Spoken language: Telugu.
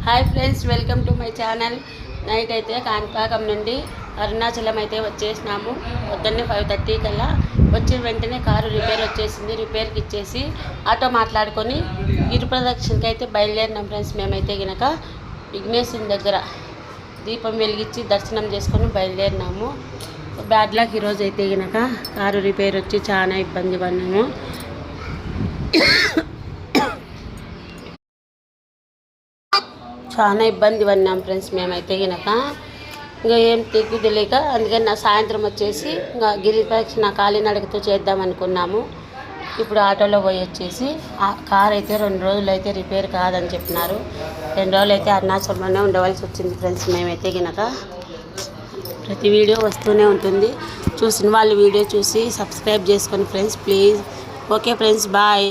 Hi friends, welcome to my channel. Night అయితే కాణిపాకం నుండి అరుణాచలం అయితే వచ్చేసినాము. పొద్దున్నే 5:30 కల్లా వచ్చిన వెంటనే కారు రిపేర్ వచ్చేసింది. రిపేర్కి ఇచ్చేసి ఆటో మాట్లాడుకొని గిరి ప్రదక్షిణకి అయితే బయలుదేరినాం ఫ్రెండ్స్. మేమైతే గినక విఘ్నేశ్వరుని దగ్గర దీపం వెలిగించి దర్శనం చేసుకొని బయలుదేరినాము. బ్యాడ్ లక్ ఈరోజు అయితే గినక కారు రిపేర్ వచ్చి చాలా ఇబ్బంది పడినాము. చాలా ఇబ్బంది పడినాం ఫ్రెండ్స్. మేమైతే గినక ఇంకా ఏం తెగ్గు తెలియక అందుకని నా సాయంత్రం వచ్చేసి ఇంకా గిరి ప్రదక్షిణ కాలినడకతో చేద్దాం అనుకున్నాము. ఇప్పుడు ఆటోలో పోయి వచ్చేసి ఆ కార్ అయితే 2 రోజులు అయితే రిపేర్ కాదని చెప్పినారు. 2 రోజులు అయితే అరుణాచలంలోనే ఉండవలసి వచ్చింది ఫ్రెండ్స్. మేమైతే గినక ప్రతి వీడియో వస్తూనే ఉంటుంది. చూసిన వాళ్ళు వీడియో చూసి సబ్స్క్రైబ్ చేసుకోండి friends please. Okay friends, bye.